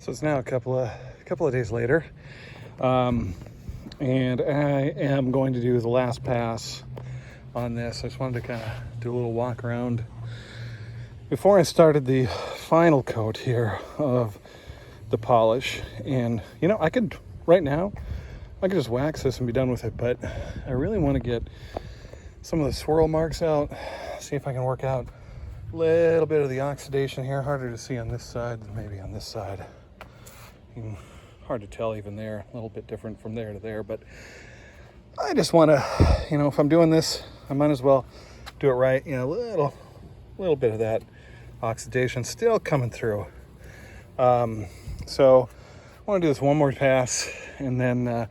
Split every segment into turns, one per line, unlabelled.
So it's now a couple of days later, and I am going to do the last pass on this. I just wanted to kind of do a little walk around before I started the final coat here of the polish. And you know, I could just wax this and be done with it, but I really want to get some of the swirl marks out, see if I can work out a little bit of the oxidation here. Harder to see on this side than maybe on this side. Hard to tell even there, a little bit different from there to there, but I just want to, you know, if I'm doing this, I might as well do it right. You know, a little bit of that oxidation still coming through. So I want to do this one more pass and then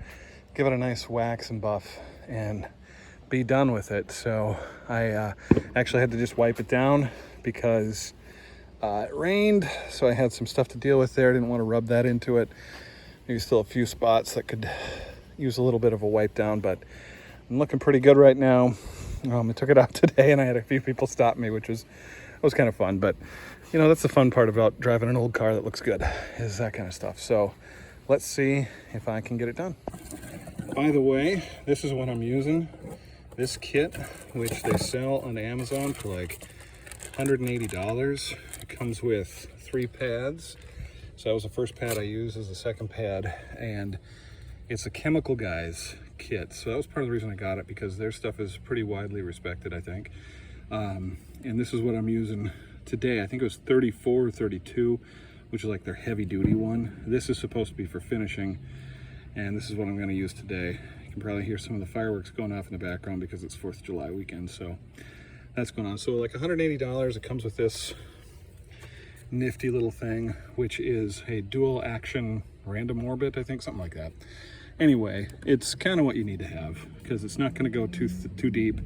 give it a nice wax and buff and be done with it. So I actually had to just wipe it down because it rained, so I had some stuff to deal with there. I didn't want to rub that into it. Maybe still a few spots that could use a little bit of a wipe down, but I'm looking pretty good right now. I took it out today and I had a few people stop me, which was kind of fun. But you know, that's the fun part about driving an old car that looks good, is that kind of stuff. So let's see if I can get it done. By the way, this is what I'm using. This kit, which they sell on Amazon for like $180. It comes with 3 pads. So that was the first pad I used as the second pad, and it's a Chemical Guys kit. So that was part of the reason I got it, because their stuff is pretty widely respected, I think. And this is what I'm using today. I think it was 34 or 32, which is like their heavy duty one. This is supposed to be for finishing, and this is what I'm going to use today. You can probably hear some of the fireworks going off in the background because it's 4th of July weekend, so that's going on. So like $180, it comes with this nifty little thing, which is a dual action random orbit, I think, something like that. Anyway, it's kind of what you need to have because it's not going to go too deep.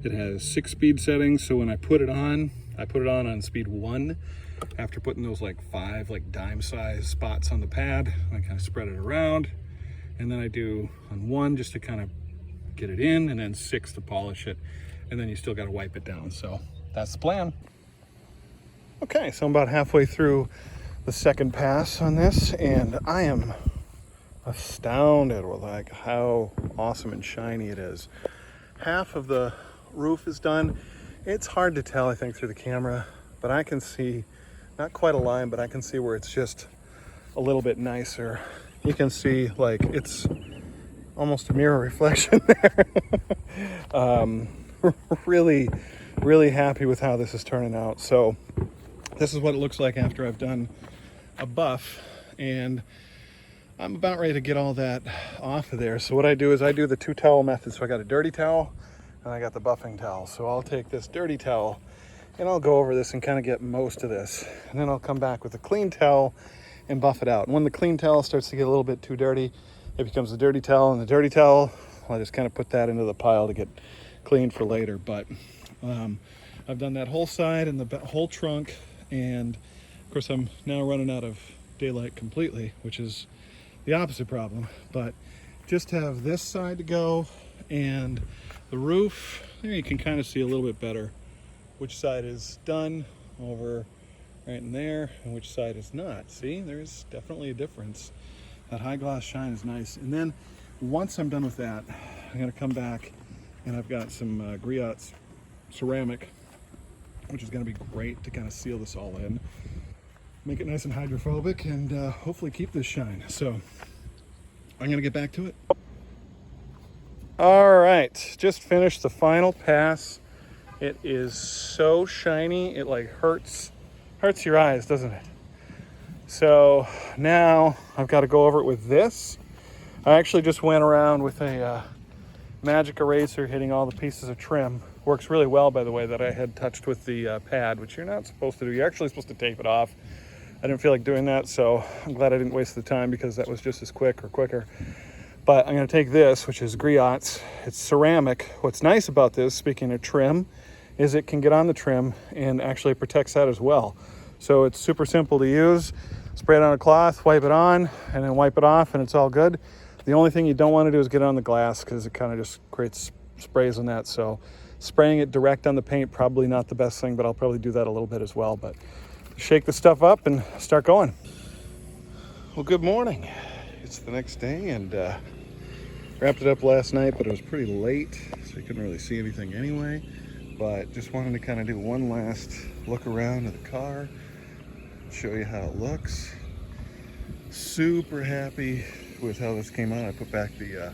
It has 6 speed settings, so when I put it on speed 1 after putting those like 5 like dime size spots on the pad. I kind of spread it around, and then I do on 1 just to kind of get it in, and then 6 to polish it, and then you still got to wipe it down. So that's the plan. Okay, so I'm about halfway through the second pass on this, and I am astounded with like how awesome and shiny it is. Half of the roof is done. It's hard to tell, I think, through the camera, but I can see, not quite a line, but I can see where it's just a little bit nicer. You can see like it's almost a mirror reflection there. Really happy with how this is turning out. So this is what it looks like after I've done a buff, and I'm about ready to get all that off of there. So what I do is I do the 2 towel method. So I got a dirty towel and I got the buffing towel. So I'll take this dirty towel and I'll go over this and kind of get most of this, and then I'll come back with a clean towel and buff it out. And when the clean towel starts to get a little bit too dirty, it becomes a dirty towel, and the dirty towel, I just kind of put that into the pile to get cleaned for later. But I've done that whole side and the whole trunk, and of course I'm now running out of daylight completely, which is the opposite problem. But just have this side to go, and the roof, there you can kind of see a little bit better which side is done over right in there and which side is not. See, there's definitely a difference. That high gloss shine is nice. And then once I'm done with that, I'm going to come back and I've got some Griot ceramic, which is going to be great to kind of seal this all in, make it nice and hydrophobic, and hopefully keep this shine. So I'm going to get back to it. All right, just finished the final pass. It is so shiny, it like hurts your eyes, doesn't it? So now I've got to go over it with this. I actually just went around with a magic eraser, hitting all the pieces of trim. Works really well, by the way, that I had touched with the pad, which you're not supposed to do. You're actually supposed to tape it off. I didn't feel like doing that, so I'm glad I didn't waste the time, because that was just as quick or quicker. But I'm going to take this, which is Griot's. It's ceramic. What's nice about this, speaking of trim, is it can get on the trim and actually protects that as well. So it's super simple to use. Spray it on a cloth, wipe it on, and then wipe it off, and it's all good. The only thing you don't want to do is get it on the glass, because it kind of just creates sprays on that. So spraying it direct on the paint, probably not the best thing, but I'll probably do that a little bit as well. But shake the stuff up and start going. Well, good morning. It's the next day, and wrapped it up last night, but it was pretty late, so you couldn't really see anything anyway. But just wanted to kind of do one last look around at the car, show you how it looks. Super happy with how this came out. I put back the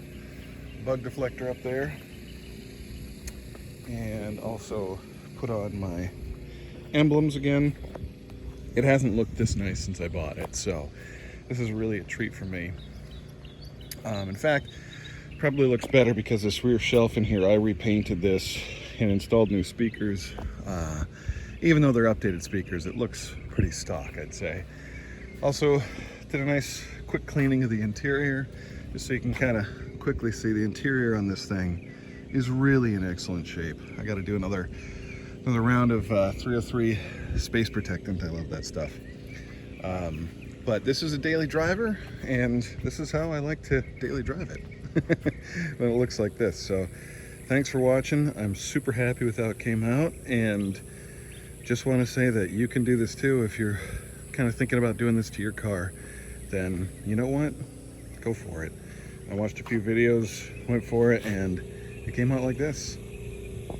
bug deflector up there, and also put on my emblems again. It hasn't looked this nice since I bought it, so this is really a treat for me. In fact, probably looks better because this rear shelf in here, I repainted this and installed new speakers. Even though they're updated speakers, it looks pretty stock, I'd say. Also did a nice quick cleaning of the interior, just so you can kind of quickly see the interior on this thing is really in excellent shape. I got to do another round of 303 Space Protectant. I love that stuff. But this is a daily driver, and this is how I like to daily drive it. When it looks like this. So thanks for watching. I'm super happy with how it came out, and just want to say that you can do this too. If you're kind of thinking about doing this to your car, then you know what, go for it. I watched a few videos, went for it, and it came out like this.